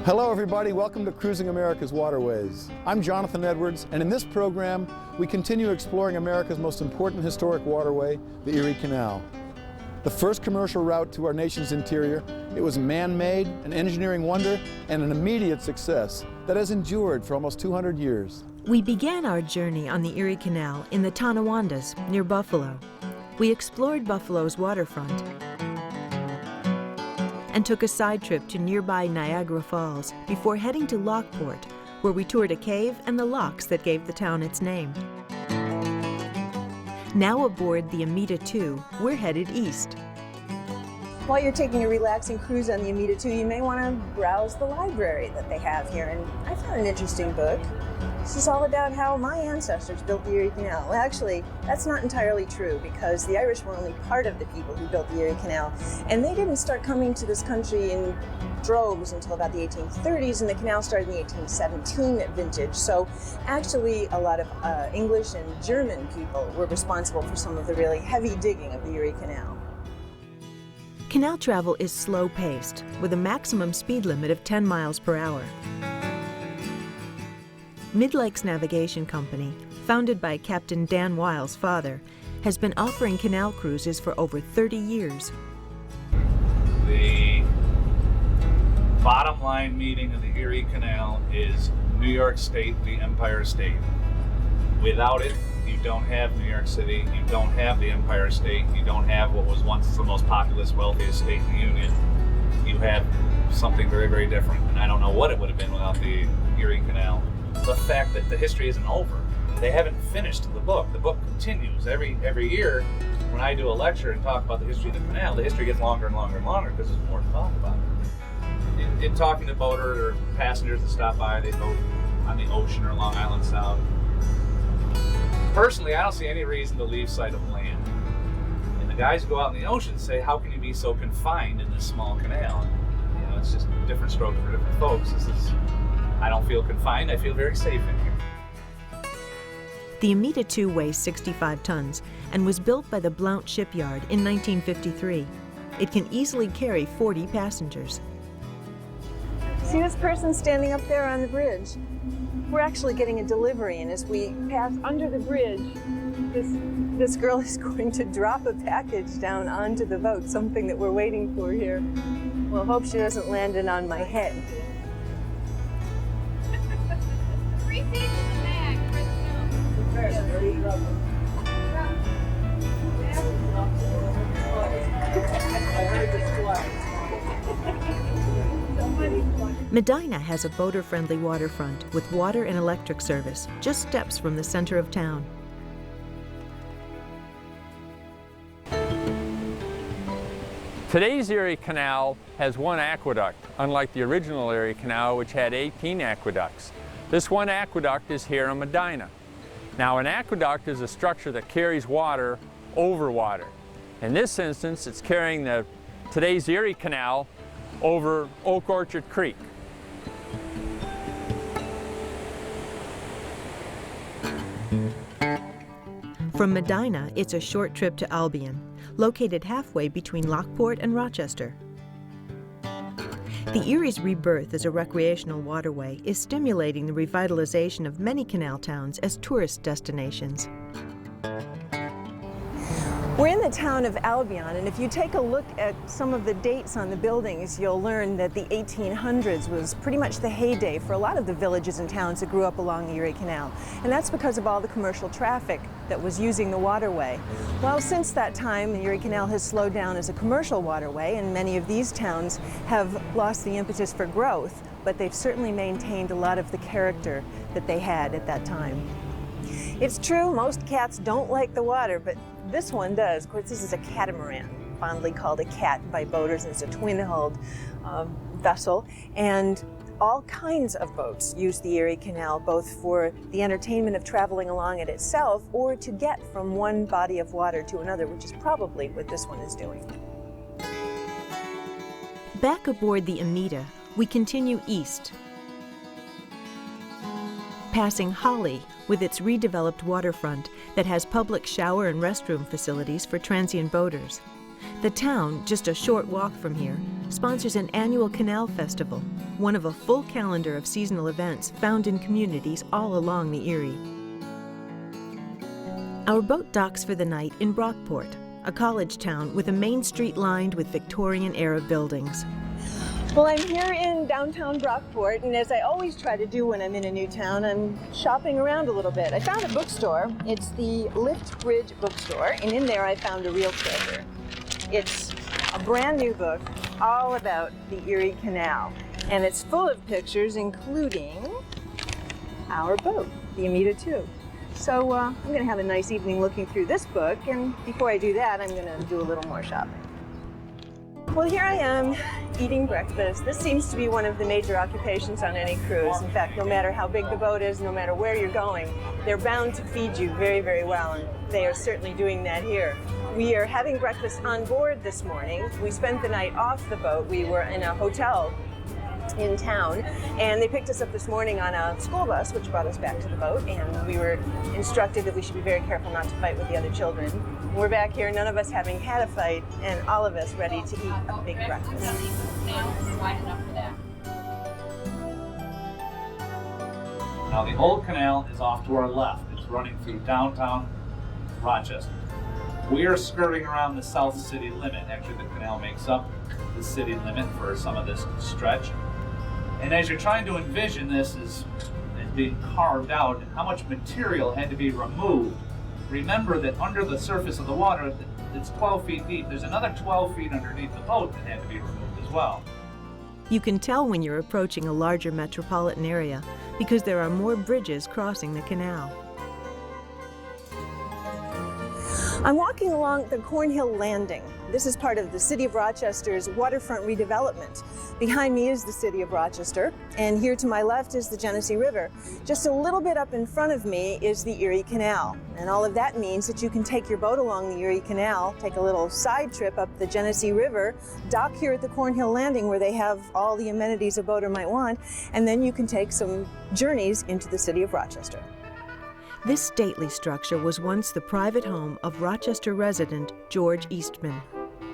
Hello everybody, welcome to Cruising America's Waterways. I'm Jonathan Edwards, and in this program we continue exploring America's most important historic waterway, the Erie Canal. The first commercial route to our nation's interior, it was man-made, an engineering wonder, and an immediate success that has endured for almost 200 years. We began our journey on the Erie Canal in the Tonawandas, near Buffalo. We explored Buffalo's waterfront and took a side trip to nearby Niagara Falls before heading to Lockport, where we toured a cave and the locks that gave the town its name. Now aboard the Amita II, we're headed east. While you're taking a relaxing cruise on the Amita II, you may want to browse the library that they have here, and I found an interesting book. This is all about how my ancestors built the Erie Canal. Well, actually, that's not entirely true, because the Irish were only part of the people who built the Erie Canal, and they didn't start coming to this country in droves until about the 1830s, and the canal started in the 1817 vintage. So actually, a lot of English and German people were responsible for some of the really heavy digging of the Erie Canal. Canal travel is slow-paced, with a maximum speed limit of 10 miles per hour. Mid-Lakes Navigation Company, founded by Captain Dan Wiles' father, has been offering canal cruises for over 30 years. The bottom line meaning of the Erie Canal is New York State, the Empire State. Without it, you don't have New York City, you don't have the Empire State, you don't have what was once the most populous, wealthiest state in the Union. You have something very, very different, and I don't know what it would have been without the Erie Canal. The fact that the history isn't over. They haven't finished the book. The book continues. Every year when I do a lecture and talk about the history of the canal, the history gets longer and longer and longer because there's more to talk about. In talking to boaters or passengers that stop by, they boat on the ocean or Long Island Sound. Personally, I don't see any reason to leave sight of land. And the guys who go out in the ocean say, how can you be so confined in this small canal? And, you know, it's just a different stroke for different folks. I don't feel confined, I feel very safe in here. The Amita II weighs 65 tons and was built by the Blount Shipyard in 1953. It can easily carry 40 passengers. See this person standing up there on the bridge? We're actually getting a delivery, and as we pass under the bridge, this girl is going to drop a package down onto the boat, something that we're waiting for here. Well, hope she doesn't land it on my head. Medina has a boater-friendly waterfront with water and electric service, just steps from the center of town. Today's Erie Canal has one aqueduct, unlike the original Erie Canal, which had 18 aqueducts. This one aqueduct is here in Medina. Now, an aqueduct is a structure that carries water over water. In this instance, it's carrying today's Erie Canal over Oak Orchard Creek. From Medina, it's a short trip to Albion, located halfway between Lockport and Rochester. The Erie's rebirth as a recreational waterway is stimulating the revitalization of many canal towns as tourist destinations. We're in the town of Albion, and if you take a look at some of the dates on the buildings, you'll learn that the 1800s was pretty much the heyday for a lot of the villages and towns that grew up along the Erie Canal. And that's because of all the commercial traffic that was using the waterway. Well, since that time, the Erie Canal has slowed down as a commercial waterway, and many of these towns have lost the impetus for growth, but they've certainly maintained a lot of the character that they had at that time. It's true, most cats don't like the water, but this one does. Of course, this is a catamaran, fondly called a cat by boaters, and it's a twin-hulled vessel. And all kinds of boats use the Erie Canal, both for the entertainment of traveling along it itself or to get from one body of water to another, which is probably what this one is doing. Back aboard the Amita, we continue east, passing Holly with its redeveloped waterfront that has public shower and restroom facilities for transient boaters. The town, just a short walk from here, sponsors an annual canal festival, one of a full calendar of seasonal events found in communities all along the Erie. Our boat docks for the night in Brockport, a college town with a main street lined with Victorian-era buildings. Well, I'm here in downtown Brockport, and as I always try to do when I'm in a new town, I'm shopping around a little bit. I found a bookstore. It's the Lift Bridge bookstore, and in there I found a real treasure. It's a brand new book all about the Erie Canal, and it's full of pictures, including our boat, the Amita II. So I'm going to have a nice evening looking through this book, and before I do that, I'm going to do a little more shopping. Well, here I am eating breakfast. This seems to be one of the major occupations on any cruise. In fact, no matter how big the boat is, no matter where you're going, they're bound to feed you very, very well, and they are certainly doing that here. We are having breakfast on board this morning. We spent the night off the boat. We were in a hotel in town, and they picked us up this morning on a school bus, which brought us back to the boat, and we were instructed that we should be very careful not to fight with the other children. We're back here, none of us having had a fight, and all of us ready to eat a big breakfast. Now the old canal is off to our left. It's running through downtown Rochester. We are skirting around the south city limit. Actually, the canal makes up the city limit for some of this stretch. And as you're trying to envision this as being carved out and how much material had to be removed, remember that under the surface of the water, it's 12 feet deep. There's another 12 feet underneath the boat that had to be removed as well. You can tell when you're approaching a larger metropolitan area because there are more bridges crossing the canal. I'm walking along the Cornhill Landing. This is part of the City of Rochester's waterfront redevelopment. Behind me is the City of Rochester, and here to my left is the Genesee River. Just a little bit up in front of me is the Erie Canal, and all of that means that you can take your boat along the Erie Canal, take a little side trip up the Genesee River, dock here at the Cornhill Landing where they have all the amenities a boater might want, and then you can take some journeys into the City of Rochester. This stately structure was once the private home of Rochester resident George Eastman.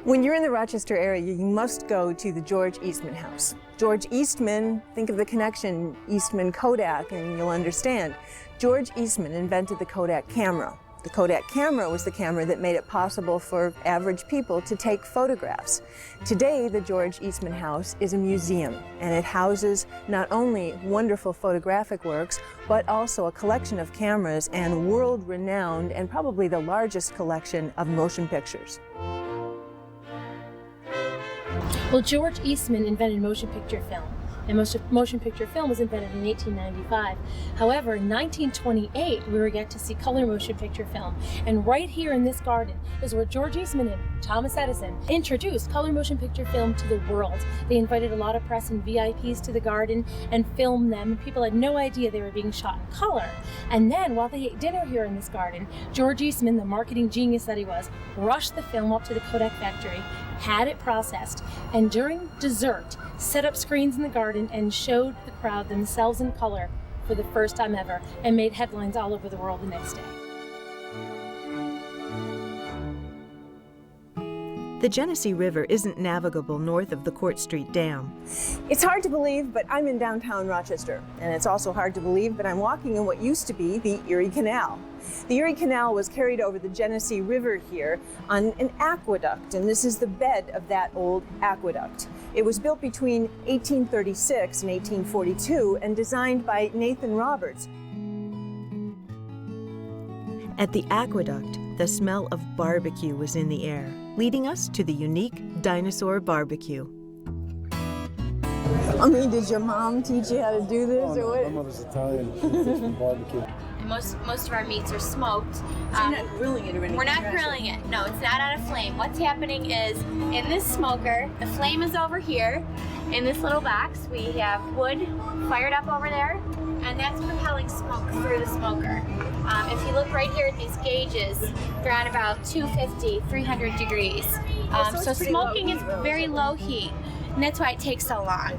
When you're in the Rochester area, you must go to the George Eastman house. George Eastman, think of the connection, Eastman Kodak, and you'll understand. George Eastman invented the Kodak camera. The Kodak camera was the camera that made it possible for average people to take photographs. Today, the George Eastman House is a museum, and it houses not only wonderful photographic works, but also a collection of cameras and world-renowned and probably the largest collection of motion pictures. Well, George Eastman invented motion picture film, and motion picture film was invented in 1895. However, in 1928, we were yet to see color motion picture film, and right here in this garden is where George Eastman and Thomas Edison introduced color motion picture film to the world. They invited a lot of press and VIPs to the garden and filmed them, and people had no idea they were being shot in color. And then, while they ate dinner here in this garden, George Eastman, the marketing genius that he was, rushed the film up to the Kodak factory, had it processed, and during dessert, set up screens in the garden and showed the crowd themselves in color for the first time ever, and made headlines all over the world the next day. The Genesee River isn't navigable north of the Court Street Dam. It's hard to believe, but I'm in downtown Rochester, and it's also hard to believe, but I'm walking in what used to be the Erie Canal. The Erie Canal was carried over the Genesee River here on an aqueduct, and this is the bed of that old aqueduct. It was built between 1836 and 1842 and designed by Nathan Roberts. At the aqueduct, the smell of barbecue was in the air, leading us to the unique dinosaur barbecue. I mean, did your mom teach you how to do this, or what? My mother's Italian. She teaches me barbecue. Most of our meats are smoked. So you're not grilling it or anything? We're not grilling it. No, it's not on a flame. What's happening is in this smoker, the flame is over here. In this little box, we have wood fired up over there, and that's propelling smoke through the smoker. If you look right here at these gauges, they're at about 250, 300 degrees. So smoking is very low heat, and that's why it takes so long.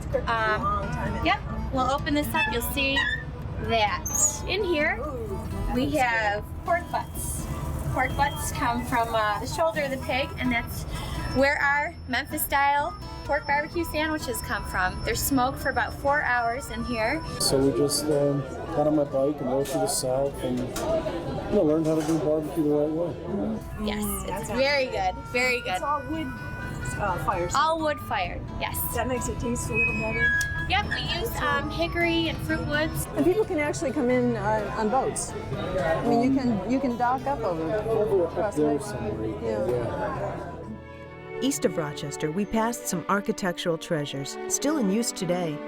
Yep, we'll open this up, you'll see that in here we have pork butts. Pork butts come from the shoulder of the pig, and that's Where our Memphis-style pork barbecue sandwiches come from. They're smoked for about 4 hours in here. So we just got on my bike and rode through the south and learned how to do barbecue the right way. Yes, it's very good, very good. It's all wood fires. All wood fired, yes. That makes it taste a little better. Yep, we use hickory and fruit woods. And people can actually come in on boats. I mean, you can dock up over across the lake. Yeah. East of Rochester, we passed some architectural treasures, still in use today.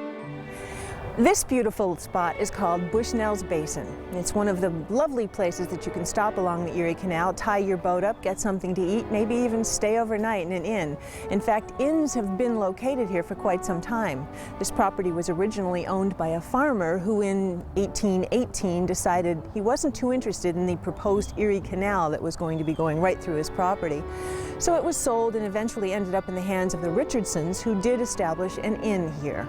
This beautiful spot is called Bushnell's Basin. It's one of the lovely places that you can stop along the Erie Canal, tie your boat up, get something to eat, maybe even stay overnight in an inn. In fact, inns have been located here for quite some time. This property was originally owned by a farmer who in 1818 decided he wasn't too interested in the proposed Erie Canal that was going to be going right through his property. So it was sold and eventually ended up in the hands of the Richardsons, who did establish an inn here.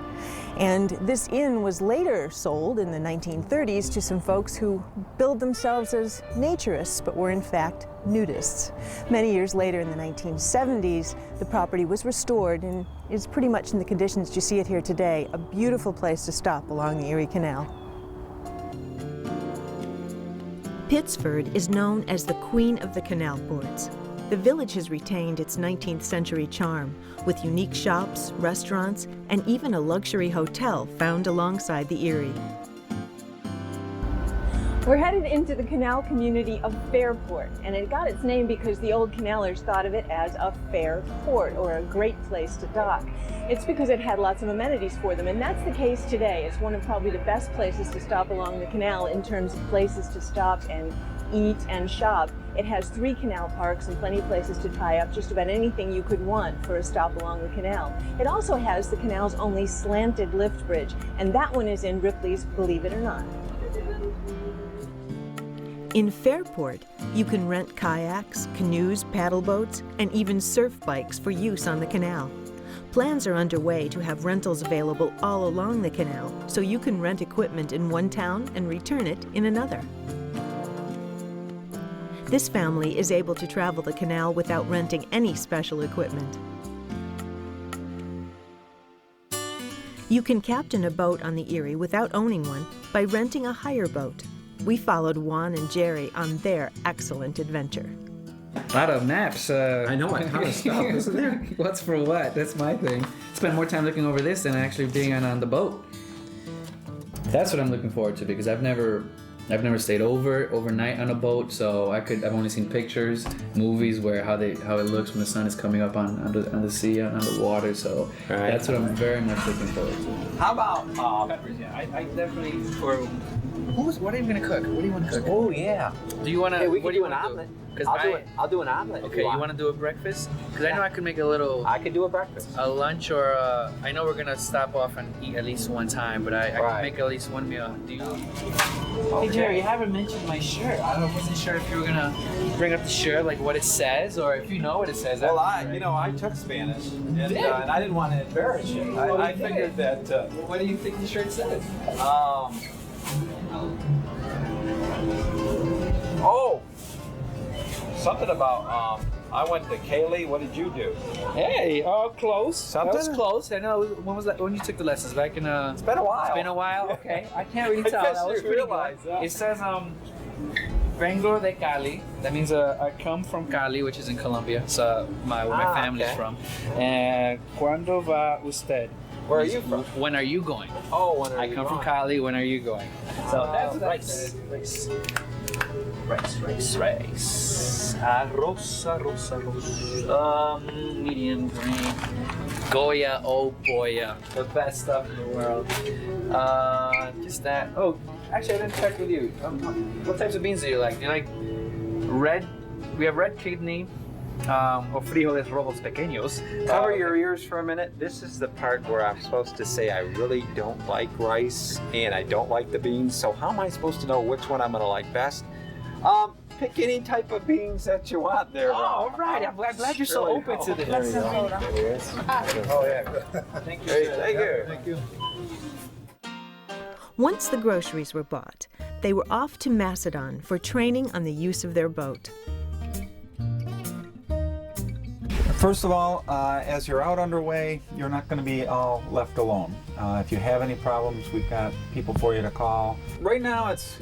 And this inn was later sold in the 1930s to some folks who billed themselves as naturists, but were in fact nudists. Many years later, in the 1970s, the property was restored and is pretty much in the conditions you see it here today, a beautiful place to stop along the Erie Canal. Pittsford is known as the Queen of the Canal Ports. The village has retained its 19th century charm, with unique shops, restaurants, and even a luxury hotel found alongside the Erie. We're headed into the canal community of Fairport, and it got its name because the old canalers thought of it as a fair port, or a great place to dock. It's because it had lots of amenities for them, and that's the case today. It's one of probably the best places to stop along the canal in terms of places to stop and eat and shop. It has 3 canal parks and plenty of places to tie up just about anything you could want for a stop along the canal. It also has the canal's only slanted lift bridge, and that one is in Ripley's Believe It or Not. In Fairport, you can rent kayaks, canoes, paddle boats, and even surf bikes for use on the canal. Plans are underway to have rentals available all along the canal, so you can rent equipment in one town and return it in another. This family is able to travel the canal without renting any special equipment. You can captain a boat on the Erie without owning one by renting a hire boat. We followed Juan and Jerry on their excellent adventure. A lot of maps. I know a ton of stuff, isn't there? What's for what? That's my thing. Spend more time looking over this than actually being on the boat. That's what I'm looking forward to, because I've never stayed overnight on a boat, so I've only seen pictures, movies where how it looks when the sun is coming up on the sea, on the water. So that's what I'm very much looking forward to. How about peppers? Yeah, I definitely for. What are you gonna cook? What do you want to cook? Oh yeah. Do you want to? Hey, we what can do you do an want omelet. I'll do an omelet. Okay, you want to do a breakfast? Because I know I could make a little. I could do a breakfast. A lunch or I know we're gonna stop off and eat at least one time, but I can make at least one meal. Do you? Okay. Hey Jerry, you haven't mentioned my shirt. I wasn't sure if you were gonna bring up the shirt, like what it says, or if you know what it says. Well, I took Spanish, and I didn't want to embarrass you. I figured that. What do you think the shirt says? Something about I went to Kaylee. What did you do? Hey, close. Something? That was close. I know. When was that? When you took the lessons? Back in It's been a while. It's been a while. Okay, I can't really tell. That was pretty good. It says Vengo de Cali. That means I come from Cali, which is in Colombia. So where my family's from. And cuando va usted? Where are you from? When are you going? Oh, when are you going? I come from Cali. When are you going? So that's rice. Arroz. Medium green. Goya, oh boy, the best stuff in the world. Just that. Oh, actually, I didn't check with you. What types of beans do you like? Do you like red? We have red kidney. O frijoles rojos pequeños. Cover your ears for a minute. This is the part where I'm supposed to say I really don't like rice and I don't like the beans. So how am I supposed to know which one I'm going to like best? Pick any type of beans that you want there. Oh, right. I'm glad you're so open to this. Oh, yeah. Thank you. Thank you. Once the groceries were bought, they were off to Macedon for training on the use of their boat. First of all, as you're out underway, you're not going to be all left alone. If you have any problems, we've got people for you to call. Right now, it's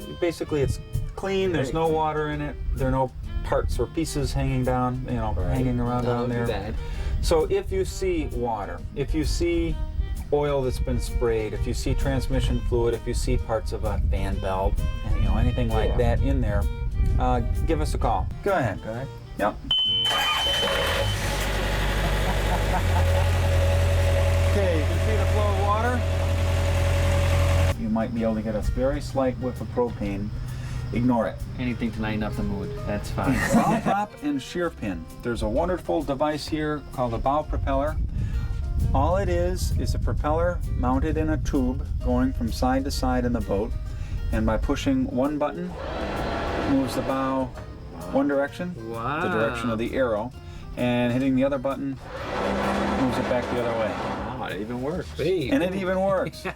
clean. There's no water in it. There are no parts or pieces hanging down, hanging around down there. Bad. So if you see water, if you see oil that's been sprayed, if you see transmission fluid, if you see parts of a fan belt, anything like that in there, give us a call. Go ahead. Yep. Okay, you can see the flow of water. You might be able to get a very slight whiff of propane. Ignore it. Anything to lighten up the mood. That's fine. Bow prop and shear pin. There's a wonderful device here called a bow propeller. All it is a propeller mounted in a tube going from side to side in the boat, and by pushing one button, it moves the bow one direction, the direction of the arrow, and hitting the other button moves it back the other way. Wow, it even works. And it even works.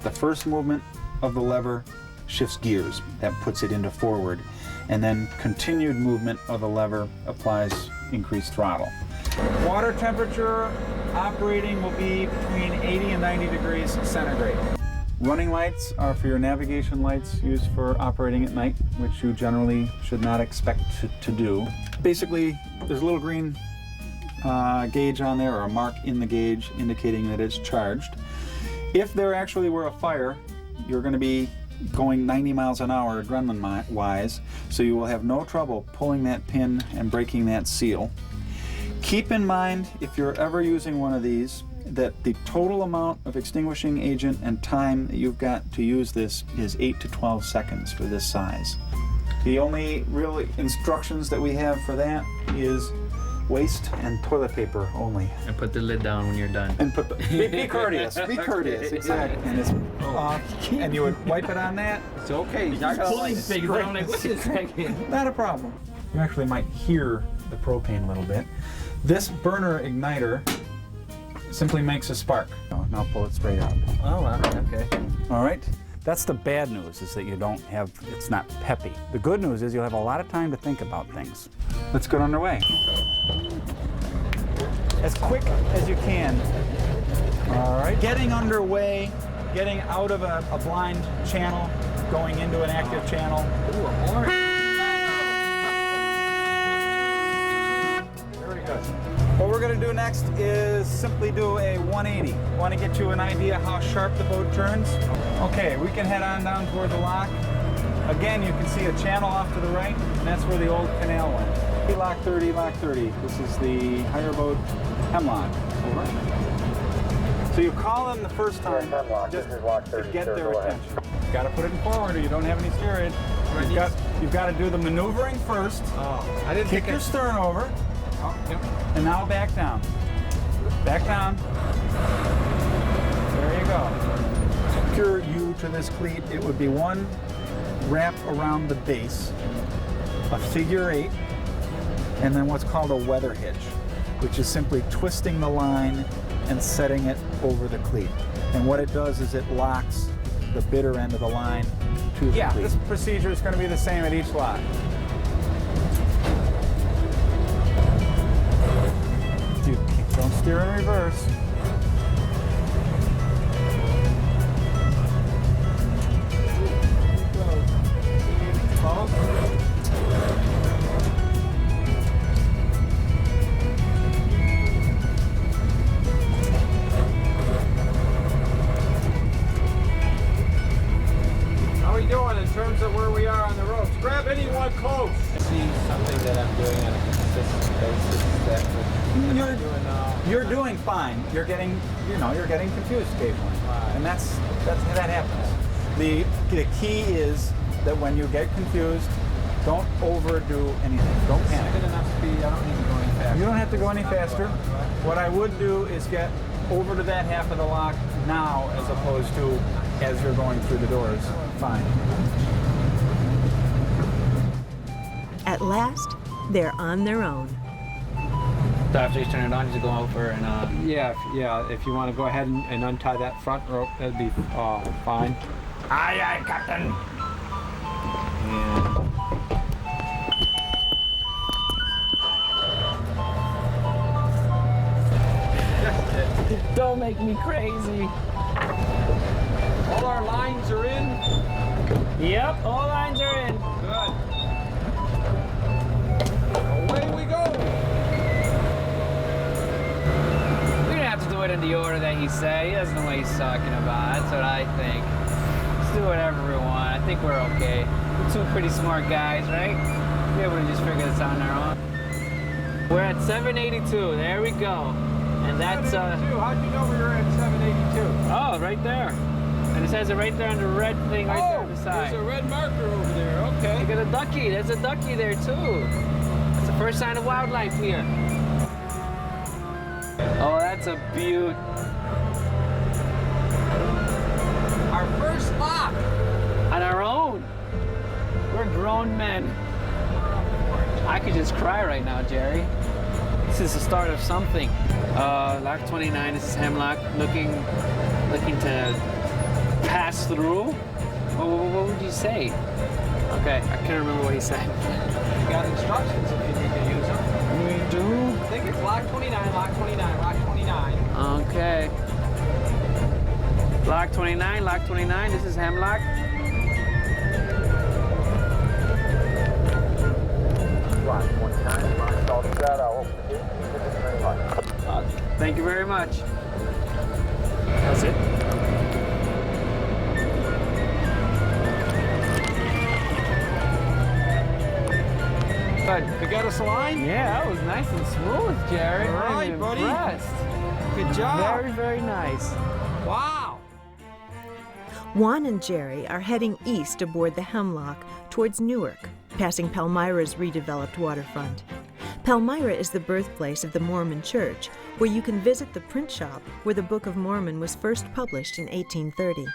The first movement of the lever shifts gears. That puts it into forward. And then continued movement of the lever applies increased throttle. Water temperature operating will be between 80 and 90 degrees centigrade. Running lights are for your navigation lights used for operating at night, which you generally should not expect to do. Basically, there's a little green gauge on there, or a mark in the gauge indicating that it's charged. If there actually were a fire, you're going to be going 90 miles an hour adrenaline-wise, so you will have no trouble pulling that pin and breaking that seal. Keep in mind, if you're ever using one of these, that the total amount of extinguishing agent and time that you've got to use this is 8 to 12 seconds for this size. The only real instructions that we have for that is waste and toilet paper only. And put the lid down when you're done. And put be courteous. Be courteous. Exactly. And it's and you would wipe it on that. It's okay. You're not gonna pulling things. I'm like, what is that? Not a problem. You actually might hear the propane a little bit. This burner igniter simply makes a spark. Now pull it straight out. Oh, wow. Okay. All right. That's the bad news, is that you don't have, it's not peppy. The good news is you'll have a lot of time to think about things. Let's get underway. As quick as you can. All right. Getting underway, getting out of a blind channel, going into an active channel. Ooh, a horn. Very good. What we're going to do next is simply do a 180. Want to get you an idea how sharp the boat turns? Okay, we can head on down toward the lock. Again, you can see a channel off to the right, and that's where the old canal went. Lock 30, lock 30. This is the higher boat Hemlock. Over. So you call them the first time just to get their attention. You've got to put it in forward or you don't have any steerage. You've got to do the maneuvering first. Oh, I didn't kick your stern over. Oh, yep. And now back down. Back down. There you go. Secure you to this cleat. It would be one wrap around the base, a figure 8, and then what's called a weather hitch, which is simply twisting the line and setting it over the cleat. And what it does is it locks the bitter end of the line to the cleat. Yeah, this procedure is going to be the same at each lock. Don't steer in reverse. How are we doing in terms of where we are on the ropes? Grab anyone close. See something that I'm doing on a consistent basis that you're doing fine. You're getting confused occasionally, and that happens. The key is that when you get confused, don't overdo anything. Don't panic. Good enough speed. I don't need to go any faster. You don't have to go any faster. What I would do is get over to that half of the lock now, as opposed to as you're going through the doors. Fine. At last, they're on their own. So after you turn it on, you just go over and Yeah, if you want to go ahead and untie that front rope, that'd be fine. Aye, aye, Captain. make me crazy. All our lines are in. Yep, all lines are in. Good. Away we go. We're gonna have to do it in the order that he said. He doesn't know what he's talking about. That's what I think. Let's do whatever we want. I think we're okay. We're two pretty smart guys, right? We're able to just figure this out on our own. We're at 782. There we go. And that's How'd you know we were at 782? Oh, right there. And it says it right there on the red thing right there on the side. There's a red marker over there. Okay. Look at a ducky. There's a ducky there too. It's the first sign of wildlife here. Oh, that's a beaut. Our first lock. On our own. We're grown men. I could just cry right now, Jerry. This is the start of something. Lock 29, this is Hemlock, looking to pass through. What would you say? Okay, I can't remember what he said. You got instructions if you need to use them. We do? I think it's lock 29, lock 29, lock 29. Okay. Lock 29, this is Hemlock. Lock 29, lock all set. I'll open it. Thank you very much. That's it. Good. You got us a line? Yeah, that was nice and smooth, Jerry. All right, I'm buddy. impressed. Good job. Very, very nice. Wow. Juan and Jerry are heading east aboard the Hemlock towards Newark, passing Palmyra's redeveloped waterfront. Palmyra is the birthplace of the Mormon Church, where you can visit the print shop where the Book of Mormon was first published in 1830.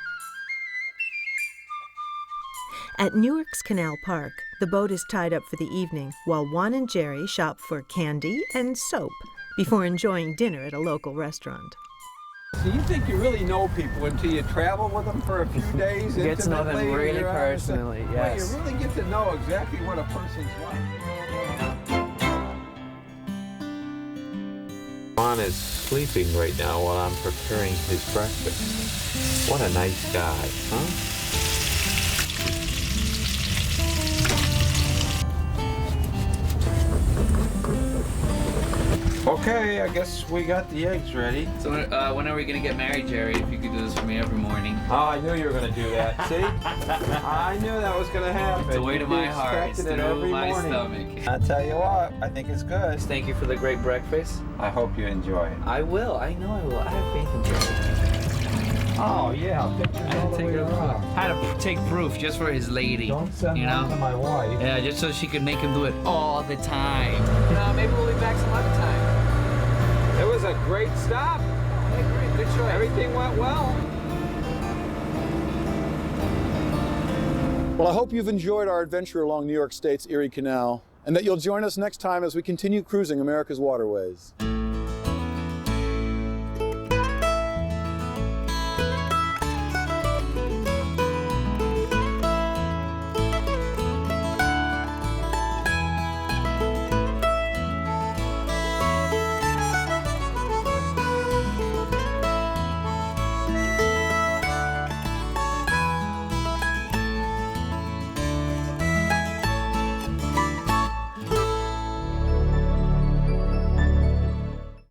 At Newark's Canal Park, the boat is tied up for the evening, while Juan and Jerry shop for candy and soap before enjoying dinner at a local restaurant. So you think you really know people until you travel with them for a few days? Get to know them intimately, really you're personally, yes. Well, you really get to know exactly what a person's like. Juan is sleeping right now while I'm preparing his breakfast. What a nice guy, huh? Okay, I guess we got the eggs ready. So when are we gonna get married, Jerry? If you could do this for me every morning. Oh, I knew you were going to do that. See? I knew that was going to happen. It's the way to You'd be my heart. It's expecting it through every my morning. stomach. I'll tell you what, I think it's good. Thank you for the great breakfast. I hope you enjoy it. I will. I know I will. I have faith in Jerry. Oh, yeah. Pictures all the way around. I had to take proof just for his lady. Don't send you that know? to my wife. Yeah, just so she could make him do it all the time. You know, maybe we'll be back some other time. It was a great stop. I agree. Good choice. Everything went well. Well, I hope you've enjoyed our adventure along New York State's Erie Canal, and that you'll join us next time as we continue cruising America's waterways.